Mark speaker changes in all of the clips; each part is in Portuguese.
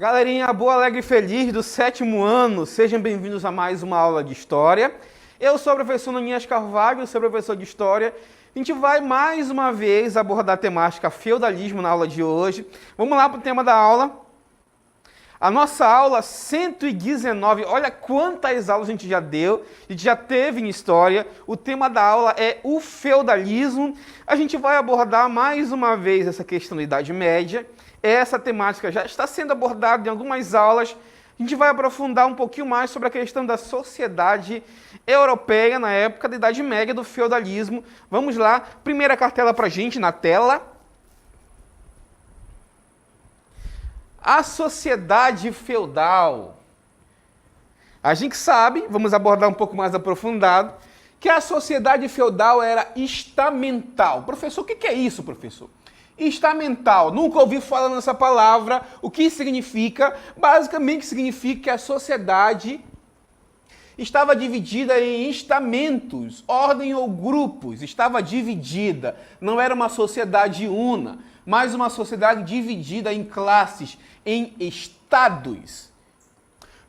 Speaker 1: Galerinha boa, alegre e feliz do 7º ano, sejam bem-vindos a mais uma aula de História. Eu sou o professor Nonias Carvalho, sou professor de História. A gente vai mais uma vez abordar a temática feudalismo na aula de hoje. Vamos lá para o tema da aula. A nossa aula 119, olha quantas aulas a gente já deu, a gente já teve em História. O tema da aula é o feudalismo. A gente vai abordar mais uma vez essa questão da Idade Média. Essa temática já está sendo abordada em algumas aulas. A gente vai aprofundar um pouquinho mais sobre a questão da sociedade europeia na época da Idade Média, do feudalismo. Vamos lá, primeira cartela para a gente na tela. A sociedade feudal. A gente sabe, vamos abordar um pouco mais aprofundado, que a sociedade feudal era estamental. Professor, o que é isso, professor? Estamental, nunca ouvi falar nessa palavra. O que significa? Basicamente significa que a sociedade estava dividida em estamentos, ordem ou grupos, estava dividida. Não era uma sociedade una, mas uma sociedade dividida em classes, em estados.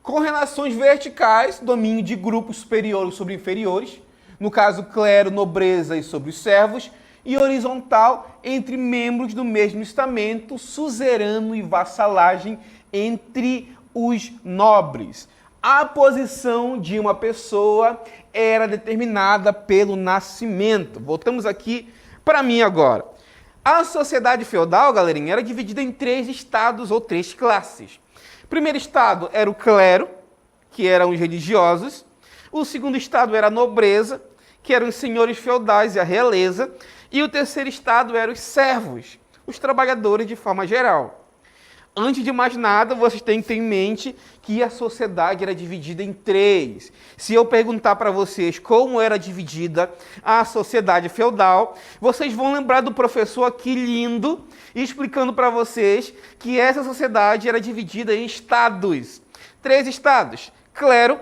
Speaker 1: Com relações verticais, domínio de grupos superiores sobre inferiores, no caso clero, nobreza e sobre os servos, e horizontal entre membros do mesmo estamento, suzerano e vassalagem entre os nobres. A posição de uma pessoa era determinada pelo nascimento. Voltamos aqui para mim agora. A sociedade feudal, galerinha, era dividida em 3 estados ou 3 classes. O primeiro estado era o clero, que eram os religiosos. O segundo estado era a nobreza, que eram os senhores feudais e a realeza. E o terceiro estado eram os servos, os trabalhadores de forma geral. Antes de mais nada, vocês têm que ter em mente que a sociedade era dividida em 3. Se eu perguntar para vocês como era dividida a sociedade feudal, vocês vão lembrar do professor aqui lindo, explicando para vocês que essa sociedade era dividida em estados. 3 estados: clero,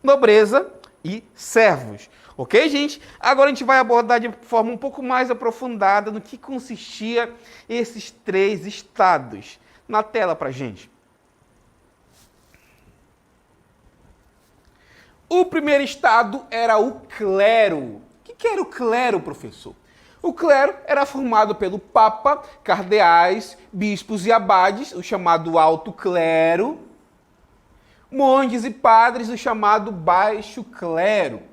Speaker 1: nobreza e servos. Ok, gente? Agora a gente vai abordar de forma um pouco mais aprofundada no que consistia esses 3 estados. Na tela pra gente. O primeiro estado era o clero. O que era o clero, professor? O clero era formado pelo papa, cardeais, bispos e abades, o chamado alto clero, monges e padres, o chamado baixo clero.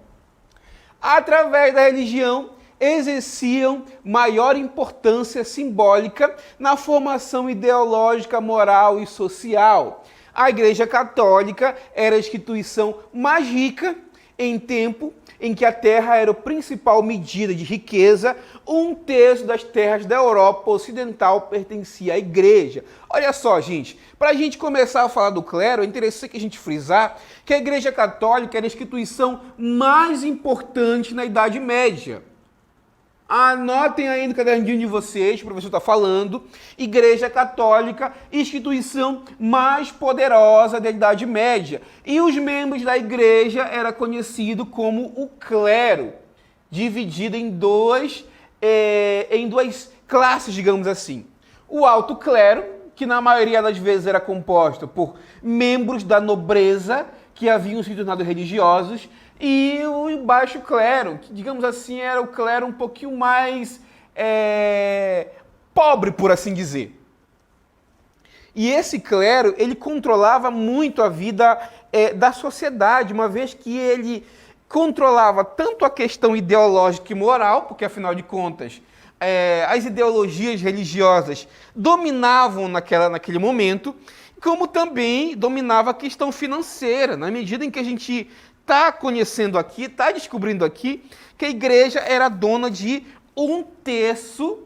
Speaker 1: Através da religião, exerciam maior importância simbólica na formação ideológica, moral e social. A Igreja Católica era a instituição mais rica em tempo em que a terra era a principal medida de riqueza. 1/3 das terras da Europa Ocidental pertencia à Igreja. Olha só, gente, para a gente começar a falar do clero, é interessante a gente frisar que a Igreja Católica era a instituição mais importante na Idade Média. Anotem aí no caderninho de vocês, o professor está falando, Igreja Católica, instituição mais poderosa da Idade Média. E os membros da igreja era conhecido como o clero, dividido em duas classes, digamos assim. O alto clero, que na maioria das vezes era composto por membros da nobreza que haviam se tornado religiosos, e o baixo clero, que, digamos assim, era o clero um pouquinho mais pobre, por assim dizer. E esse clero, ele controlava muito a vida da sociedade, uma vez que ele controlava tanto a questão ideológica e moral, porque, afinal de contas, as ideologias religiosas dominavam naquele momento, como também dominava a questão financeira, na medida em que a gente está conhecendo aqui, está descobrindo aqui, que a igreja era dona de 1/3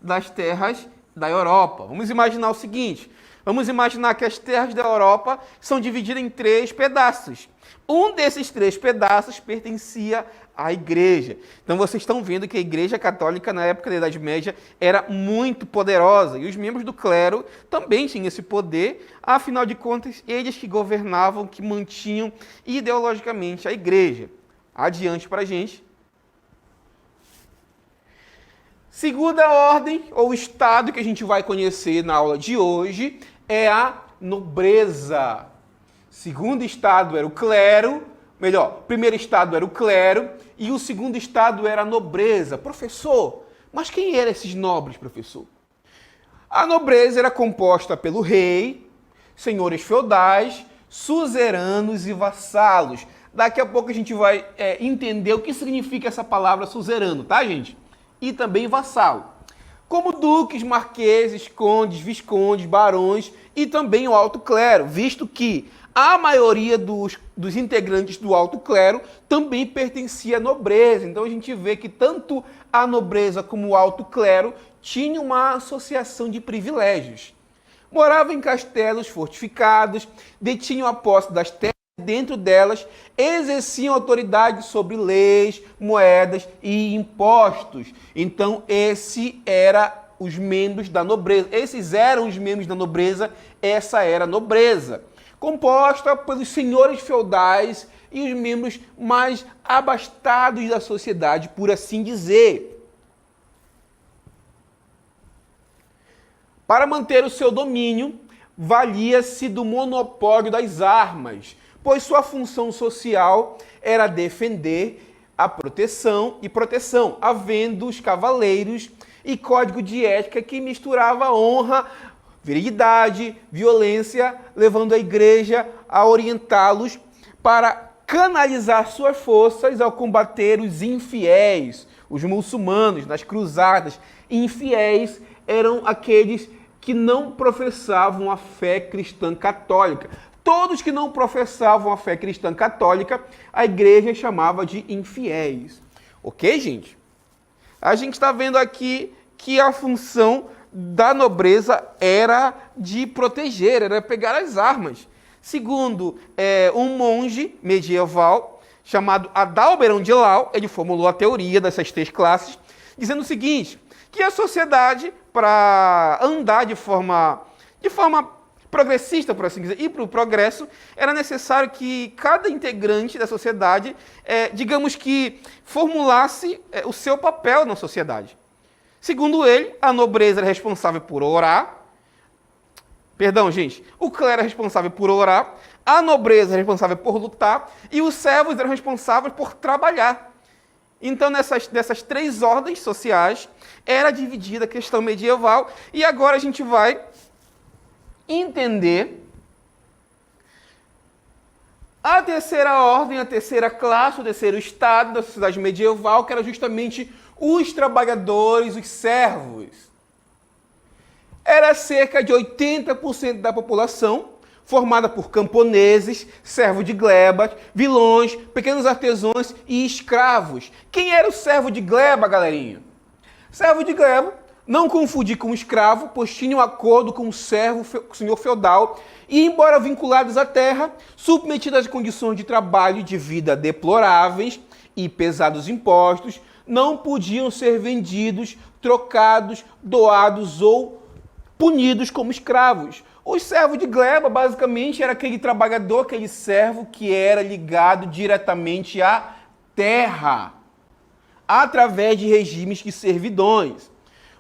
Speaker 1: das terras da Europa. Vamos imaginar o seguinte, vamos imaginar que as terras da Europa são divididas em 3 pedaços. Um desses 3 pedaços pertencia à igreja. Então vocês estão vendo que a Igreja Católica na época da Idade Média era muito poderosa e os membros do clero também tinham esse poder, afinal de contas, eles que governavam, que mantinham ideologicamente a igreja. Adiante para a gente. Segunda ordem, ou estado que a gente vai conhecer na aula de hoje, é a nobreza. Segundo estado era o clero, melhor, primeiro estado era o clero e o segundo estado era a nobreza. Professor, mas quem eram esses nobres, professor? A nobreza era composta pelo rei, senhores feudais, suzeranos e vassalos. Daqui a pouco a gente vai entender o que significa essa palavra suzerano, tá, gente? E também vassalo. Como duques, marqueses, condes, viscondes, barões e também o alto clero, visto que a maioria dos integrantes do alto clero também pertencia à nobreza. Então a gente vê que tanto a nobreza como o alto clero tinham uma associação de privilégios. Moravam em castelos fortificados, detinham a posse das terras, dentro delas exerciam autoridade sobre leis, moedas e impostos. Então esses eram os membros da nobreza. Esses eram os membros da nobreza, essa era a nobreza, composta pelos senhores feudais e os membros mais abastados da sociedade, por assim dizer. Para manter o seu domínio, valia-se do monopólio das armas, pois sua função social era defender a proteção, havendo os cavaleiros e código de ética que misturava honra, virilidade, violência, levando a igreja a orientá-los para canalizar suas forças ao combater os infiéis, os muçulmanos, nas cruzadas. Infiéis eram aqueles que não professavam a fé cristã católica. Todos que não professavam a fé cristã católica, a igreja chamava de infiéis. Ok, gente? A gente está vendo aqui que a função da nobreza era de proteger, era pegar as armas. Segundo um monge medieval chamado Adalberão de Lau, ele formulou a teoria dessas três classes, dizendo o seguinte, que a sociedade, para andar de forma progressista, por assim dizer, e para o progresso, era necessário que cada integrante da sociedade, digamos que, formulasse o seu papel na sociedade. Segundo ele, a nobreza era responsável por orar. Perdão, gente. O clero era responsável por orar, a nobreza era responsável por lutar e os servos eram responsáveis por trabalhar. Então, dessas três ordens sociais, era dividida a questão medieval e agora a gente vai entender a terceira ordem, a terceira classe, o terceiro estado da sociedade medieval, que era justamente os trabalhadores, os servos. Era cerca de 80% da população, formada por camponeses, servos de glebas, vilões, pequenos artesãos e escravos. Quem era o servo de gleba, galerinha? Servo de gleba, não confundir com escravo, pois tinha um acordo com o senhor feudal e, embora vinculados à terra, submetidos a condições de trabalho e de vida deploráveis e pesados impostos, não podiam ser vendidos, trocados, doados ou punidos como escravos. O servo de gleba, basicamente, era aquele trabalhador, aquele servo que era ligado diretamente à terra, através de regimes de servidões.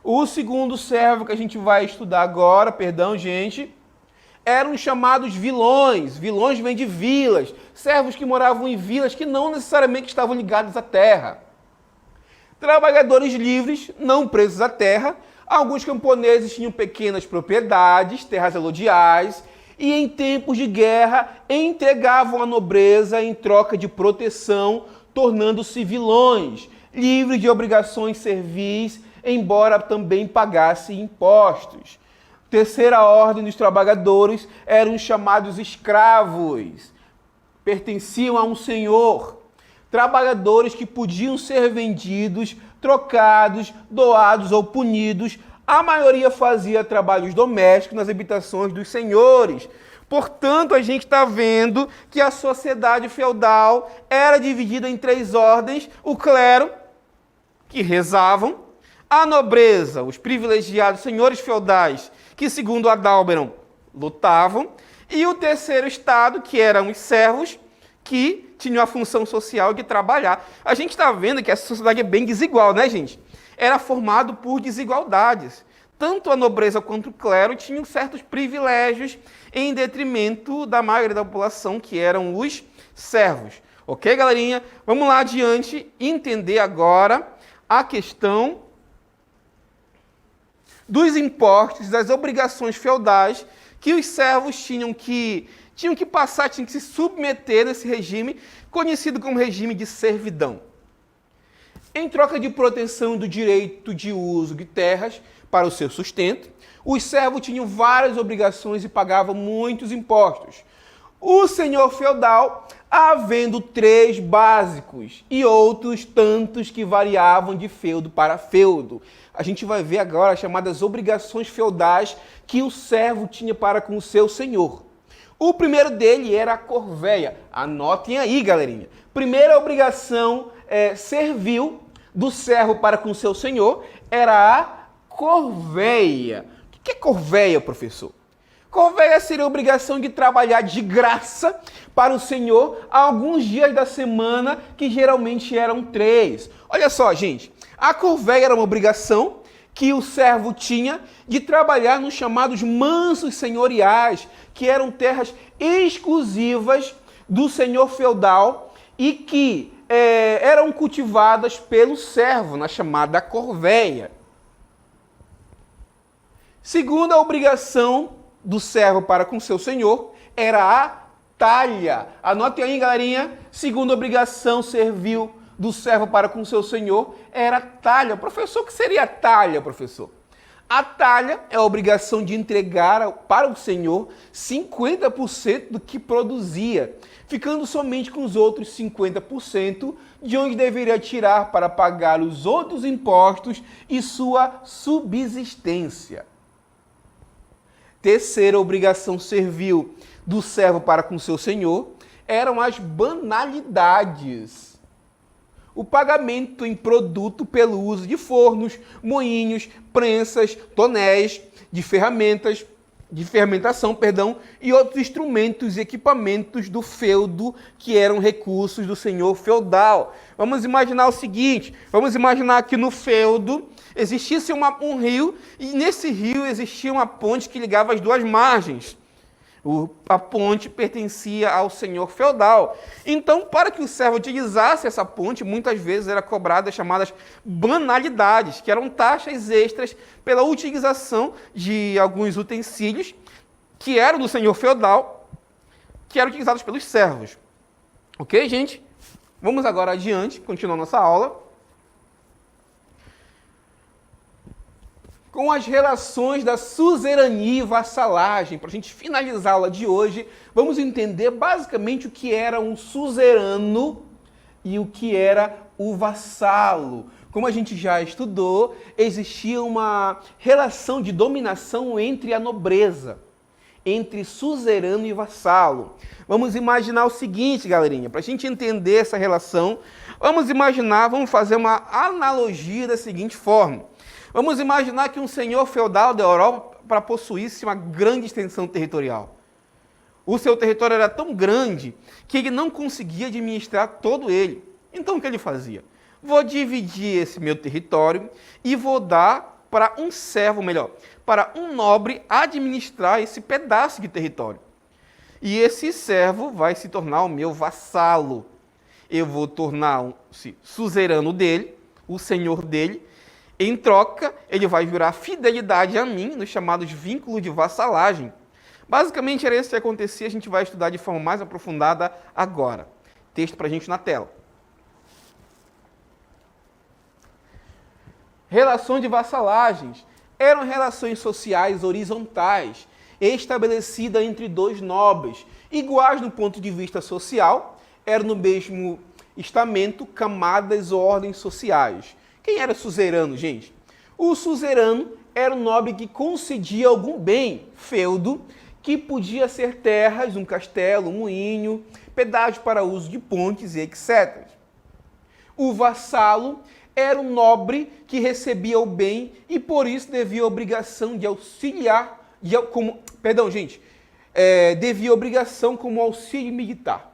Speaker 1: O segundo servo que a gente vai estudar agora, eram os chamados vilões. Vilões vêm de vilas, servos que moravam em vilas que não necessariamente estavam ligados à terra. Trabalhadores livres, não presos à terra. Alguns camponeses tinham pequenas propriedades, terras alodiais, e em tempos de guerra entregavam a nobreza em troca de proteção, tornando-se vilões, livres de obrigações servis, embora também pagassem impostos. Terceira ordem dos trabalhadores eram os chamados escravos. Pertenciam a um senhor. Trabalhadores que podiam ser vendidos, trocados, doados ou punidos. A maioria fazia trabalhos domésticos nas habitações dos senhores. Portanto, a gente está vendo que a sociedade feudal era dividida em três ordens. O clero, que rezavam, a nobreza, os privilegiados senhores feudais, que, segundo Adalberon, lutavam, e o terceiro estado, que eram os servos, que tinham a função social de trabalhar. A gente está vendo que essa sociedade é bem desigual, né, gente? Era formado por desigualdades. tanto a nobreza quanto o clero tinham certos privilégios em detrimento da maioria da população, que eram os servos. Ok, galerinha? Vamos lá adiante entender agora a questão dos impostos, das obrigações feudais que os servos tinham que passar, tinham que se submeter nesse regime, conhecido como regime de servidão. Em troca de proteção do direito de uso de terras para o seu sustento, os servos tinham várias obrigações e pagavam muitos impostos. O senhor feudal, havendo 3 básicos e outros tantos que variavam de feudo para feudo. A gente vai ver agora as chamadas obrigações feudais que o servo tinha para com o seu senhor. O primeiro dele era a corveia. Anotem aí, galerinha. Primeira obrigação servil do servo para com o seu senhor era a corveia. O que é corveia, professor? Corveia seria a obrigação de trabalhar de graça para o senhor alguns dias da semana, que geralmente eram 3. Olha só, gente. A corveia era uma obrigação que o servo tinha de trabalhar nos chamados mansos senhoriais, que eram terras exclusivas do senhor feudal e que eram cultivadas pelo servo, na chamada corveia. Segunda obrigação do servo para com seu senhor era a talha. Anotem aí, galerinha. Segunda obrigação servil do servo para com seu senhor era a talha. Professor, o que seria a talha, professor? A talha é a obrigação de entregar para o senhor 50% do que produzia, ficando somente com os outros 50%, de onde deveria tirar para pagar os outros impostos e sua subsistência. Terceira obrigação servil do servo para com seu senhor eram as banalidades. O pagamento em produto pelo uso de fornos, moinhos, prensas, tonéis, de fermentação, e outros instrumentos e equipamentos do feudo que eram recursos do senhor feudal. Vamos imaginar o seguinte, vamos imaginar que no feudo existisse um rio e nesse rio existia uma ponte que ligava as 2 margens. A ponte pertencia ao senhor feudal. Então, para que o servo utilizasse essa ponte, muitas vezes era cobrada as chamadas banalidades, que eram taxas extras pela utilização de alguns utensílios que eram do senhor feudal, que eram utilizados pelos servos. Ok, gente? Vamos agora adiante, continuar nossa aula. Com as relações da suzerania e vassalagem. Para a gente finalizar a aula de hoje, vamos entender basicamente o que era um suzerano e o que era o vassalo. Como a gente já estudou, existia uma relação de dominação entre a nobreza, entre suzerano e vassalo. Vamos imaginar o seguinte, galerinha, para a gente entender essa relação, vamos fazer uma analogia da seguinte forma. Vamos imaginar que um senhor feudal da Europa possuísse uma grande extensão territorial. O seu território era tão grande que ele não conseguia administrar todo ele. Então o que ele fazia? Vou dividir esse meu território e vou dar para um servo, para um nobre administrar esse pedaço de território. E esse servo vai se tornar o meu vassalo. Eu vou tornar-se suzerano dele, o senhor dele. Em troca, ele vai jurar fidelidade a mim nos chamados vínculos de vassalagem. Basicamente era isso que acontecia, a gente vai estudar de forma mais aprofundada agora. Texto para a gente na tela. Relações de vassalagens eram relações sociais horizontais, estabelecidas entre 2 nobres, iguais no ponto de vista social, eram no mesmo estamento, camadas ou ordens sociais. Quem era suzerano, gente? O suzerano era um nobre que concedia algum bem, feudo, que podia ser terras, um castelo, um moinho, pedágio para uso de pontes e etc. O vassalo era um nobre que recebia o bem e por isso devia a obrigação de auxiliar, devia obrigação como auxílio militar.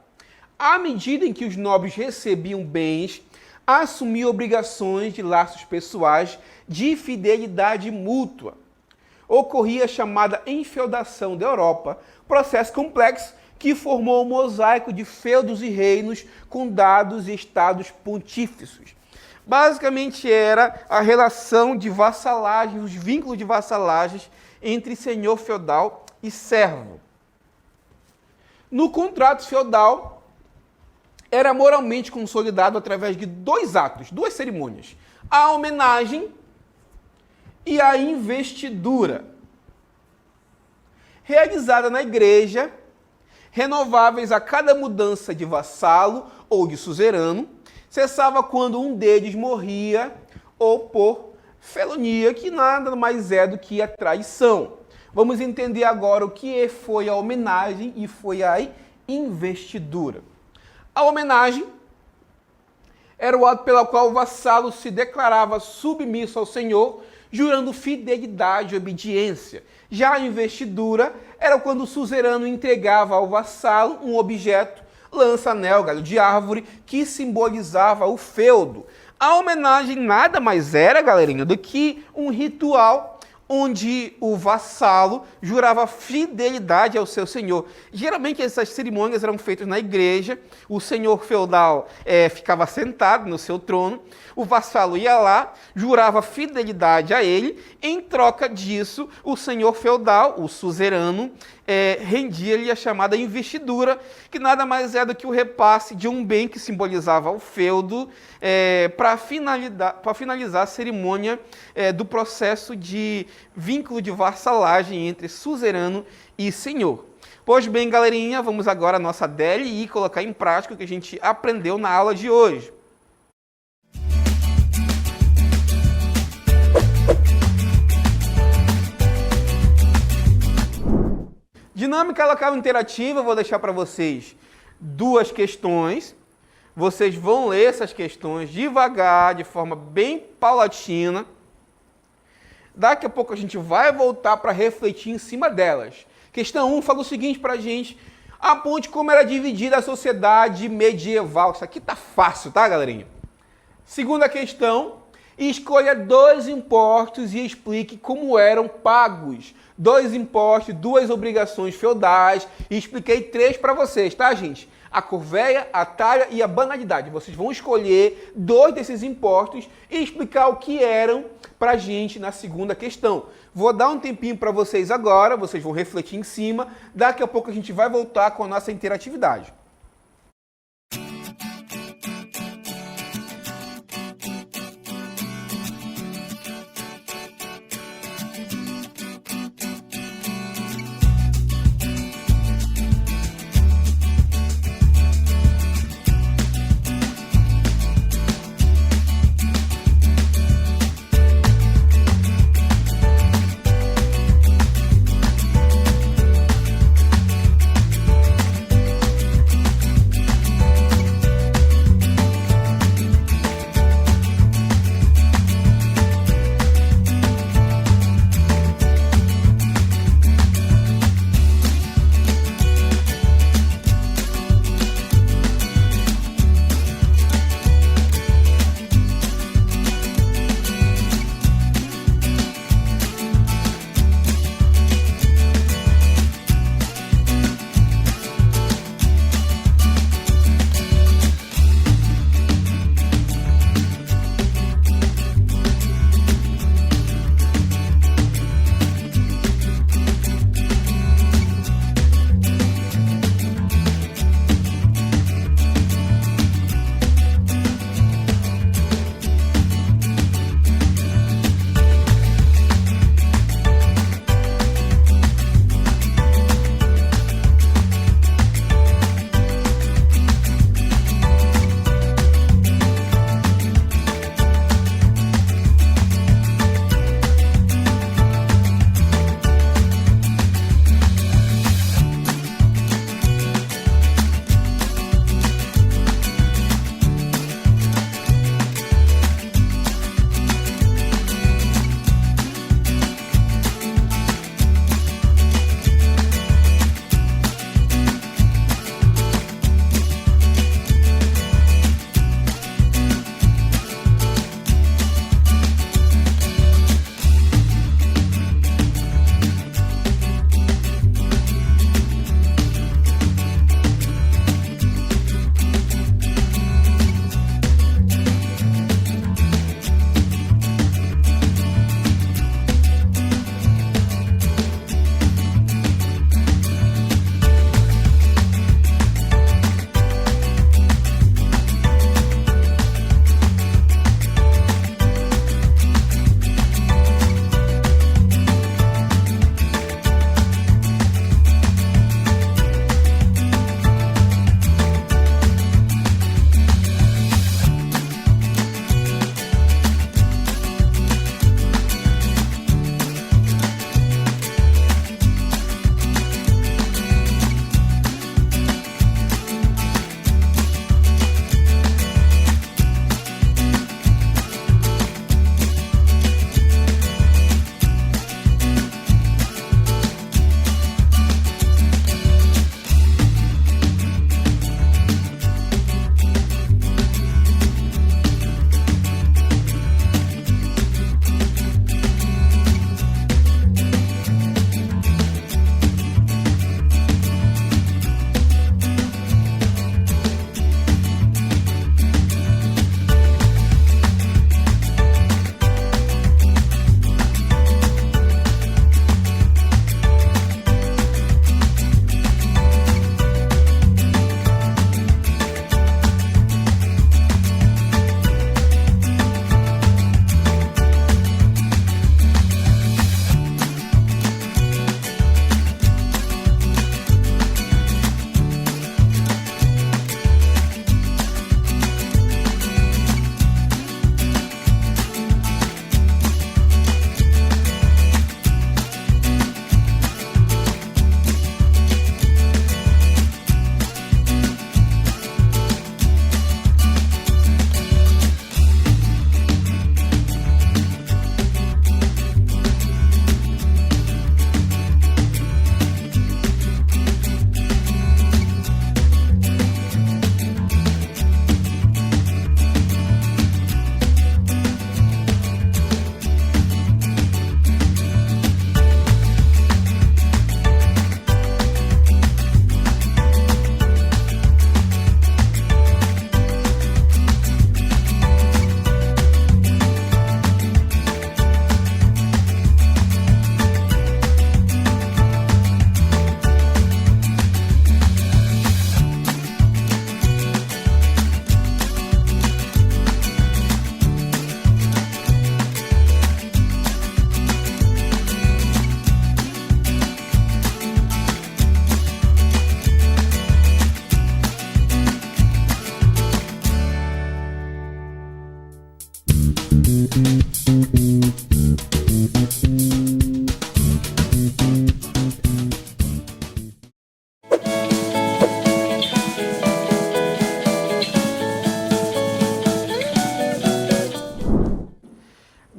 Speaker 1: À medida em que os nobres recebiam bens, assumia obrigações de laços pessoais de fidelidade mútua. ocorria a chamada enfeudação da Europa, processo complexo que formou um mosaico de feudos e reinos, condados e estados pontífices. Basicamente era a relação de vassalagem, os vínculos de vassalagem entre senhor feudal e servo. No contrato feudal, era moralmente consolidado através de 2 atos, 2 cerimônias. A homenagem e a investidura, realizada na igreja, renováveis a cada mudança de vassalo ou de suzerano, cessava quando um deles morria ou por felonia, que nada mais é do que a traição. Vamos entender agora o que foi a homenagem e foi a investidura. A homenagem era o ato pelo qual o vassalo se declarava submisso ao senhor, jurando fidelidade e obediência. Já a investidura era quando o suzerano entregava ao vassalo um objeto, lança, anel, galho de árvore, que simbolizava o feudo. A homenagem nada mais era, galerinha, do que um ritual onde o vassalo jurava fidelidade ao seu senhor. Geralmente essas cerimônias eram feitas na igreja, o senhor feudal ficava sentado no seu trono, o vassalo ia lá, jurava fidelidade a ele, em troca disso o senhor feudal, o suzerano, rendia-lhe a chamada investidura, que nada mais é do que o repasse de um bem que simbolizava o feudo, para finalizar a cerimônia do processo de vínculo de vassalagem entre suzerano e senhor. Pois bem, galerinha, vamos agora à nossa DLI colocar em prática o que a gente aprendeu na aula de hoje. Dinâmica local interativa, vou deixar para vocês 2 questões. Vocês vão ler essas questões devagar, de forma bem paulatina. Daqui a pouco a gente vai voltar para refletir em cima delas. Questão 1 fala o seguinte para a gente: aponte como era dividida a sociedade medieval. Isso aqui tá fácil, tá, galerinha? Segunda questão: escolha 2 impostos e explique como eram pagos. 2 impostos, 2 obrigações feudais, e expliquei 3 para vocês, tá, gente? A corvéia, a talha e a banalidade. Vocês vão escolher 2 desses impostos e explicar o que eram para a gente na segunda questão. Vou dar um tempinho para vocês agora, vocês vão refletir em cima. Daqui a pouco a gente vai voltar com a nossa interatividade.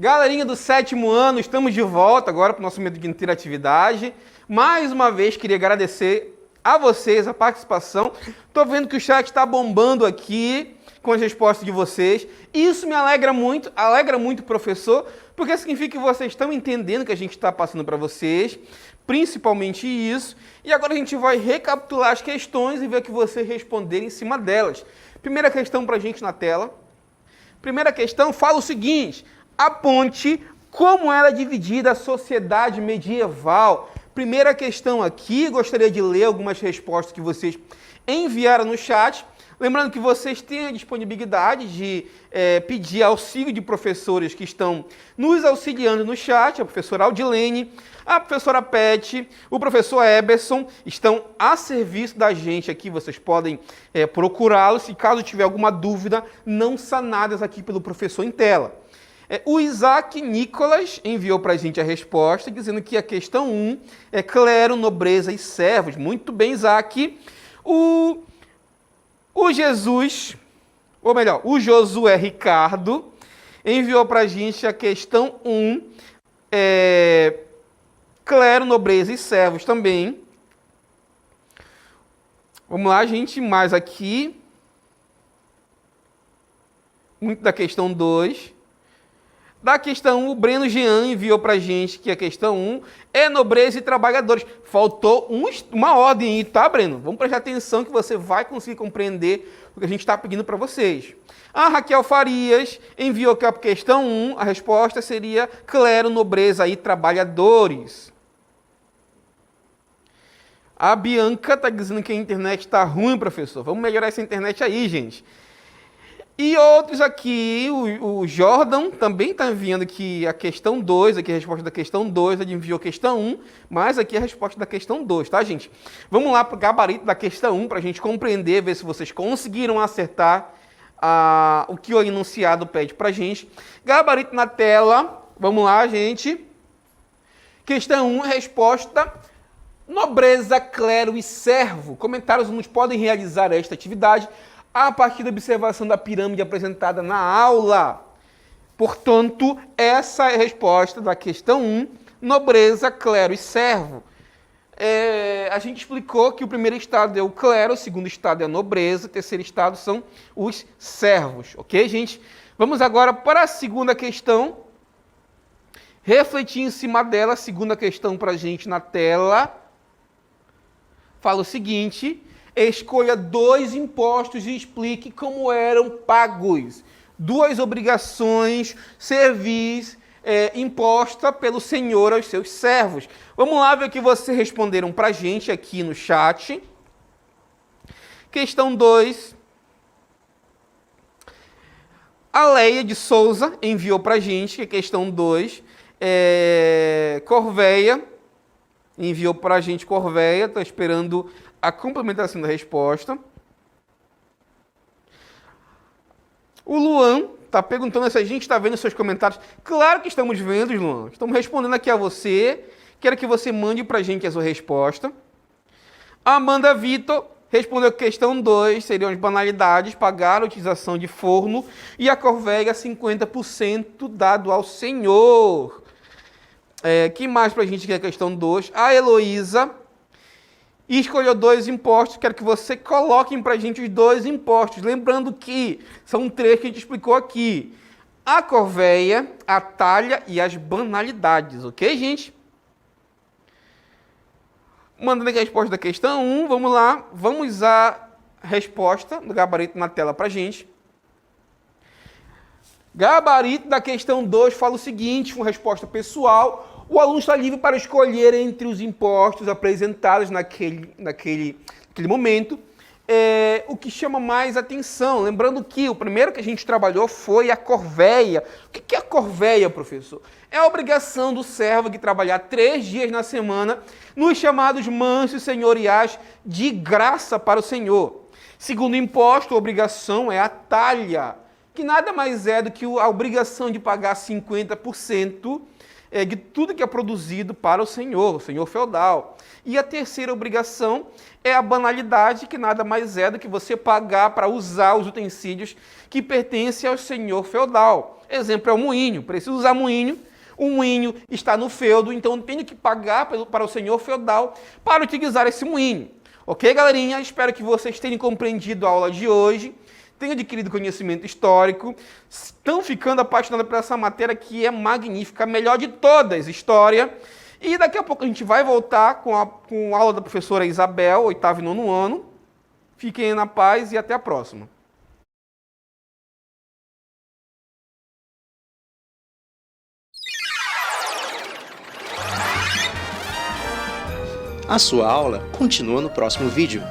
Speaker 1: Galerinha do 7º ano, estamos de volta agora para o nosso momento de interatividade. Mais uma vez, queria agradecer a vocês a participação. Estou vendo que o chat está bombando aqui com as respostas de vocês. Isso me alegra muito o professor, porque significa que vocês estão entendendo o que a gente está passando para vocês, principalmente isso. E agora a gente vai recapitular as questões e ver o que vocês responderem em cima delas. Primeira questão para a gente na tela. Primeira questão fala o seguinte: aponte como era dividida a sociedade medieval. Primeira questão aqui, gostaria de ler algumas respostas que vocês enviaram no chat. Lembrando que vocês têm a disponibilidade de pedir auxílio de professores que estão nos auxiliando no chat. A professora Aldilene, a professora Pet, o professor Eberson estão a serviço da gente aqui. Vocês podem procurá-los se caso tiver alguma dúvida não sanadas aqui pelo professor em tela. O Isaac Nicolas enviou para a gente a resposta, dizendo que a questão 1 é clero, nobreza e servos. Muito bem, Isaac. O Josué Ricardo enviou para a gente a questão 1, clero, nobreza e servos também. Vamos lá, gente, mais aqui. Muito da questão 2. Da questão 1, o Breno Jean enviou para a gente que a questão 1 é nobreza e trabalhadores. Faltou uma ordem aí, tá, Breno? Vamos prestar atenção que você vai conseguir compreender o que a gente está pedindo para vocês. A Raquel Farias enviou que a questão 1, a resposta seria clero, nobreza e trabalhadores. A Bianca está dizendo que a internet está ruim, professor. Vamos melhorar essa internet aí, gente. E outros aqui, o Jordan também está enviando aqui a questão 2, aqui a resposta da questão 2, ele enviou a questão 1, mas aqui a resposta da questão 2, tá, gente? Vamos lá para o gabarito da questão 1, para a gente compreender, ver se vocês conseguiram acertar o que o enunciado pede para a gente. Gabarito na tela, vamos lá, gente. Questão 1, resposta: nobreza, clero e servo. Comentários nos podem realizar esta atividade a partir da observação da pirâmide apresentada na aula. Portanto, essa é a resposta da questão 1, nobreza, clero e servo. A gente explicou que o primeiro estado é o clero, o segundo estado é a nobreza, o terceiro estado são os servos. Ok, gente? Vamos agora para a segunda questão. Refletir em cima dela, a segunda questão para a gente na tela. Fala o seguinte: escolha 2 impostos e explique como eram pagos. 2 obrigações servis imposta pelo Senhor aos seus servos. Vamos lá ver o que vocês responderam para a gente aqui no chat. Questão 2. A Leia de Souza enviou para a gente, que é questão 2. Corveia enviou para a gente Corveia, estou esperando a complementação da resposta. O Luan está perguntando se a gente está vendo seus comentários. Claro que estamos vendo, Luan. Estamos respondendo aqui a você. Quero que você mande para a gente a sua resposta. A Amanda Vitor respondeu a questão 2, seriam as banalidades, pagar a utilização de forno e a Corveia 50% dado ao Senhor. Que mais para a gente que é a questão 2? A Heloísa e escolheu 2 impostos. Quero que você coloquem para a gente os 2 impostos. Lembrando que são 3 que a gente explicou aqui: a corveia, a talha e as banalidades. Ok, gente? Mandando aqui a resposta da questão 1. Vamos lá. Vamos à resposta do gabarito na tela para a gente. Gabarito da questão 2 fala o seguinte, com resposta pessoal: o aluno está livre para escolher entre os impostos apresentados naquele momento o que chama mais atenção. Lembrando que o primeiro que a gente trabalhou foi a corveia. O que é a corveia, professor? É a obrigação do servo de trabalhar 3 dias na semana nos chamados mansos senhoriais de graça para o Senhor. Segundo imposto, a obrigação é a talha, que nada mais é do que a obrigação de pagar 50% de tudo que é produzido para o senhor feudal. E a terceira obrigação é a banalidade, que nada mais é do que você pagar para usar os utensílios que pertencem ao senhor feudal. Exemplo é o moinho, preciso usar moinho, o moinho está no feudo, então eu tenho que pagar para o senhor feudal para utilizar esse moinho. Ok, galerinha? Espero que vocês tenham compreendido a aula de hoje, tenham adquirido conhecimento histórico, estão ficando apaixonados por essa matéria que é magnífica, a melhor de todas, história. E daqui a pouco a gente vai voltar com a aula da professora Isabel, 8º e 9º ano. Fiquem na paz e até a próxima.
Speaker 2: A sua aula continua no próximo vídeo.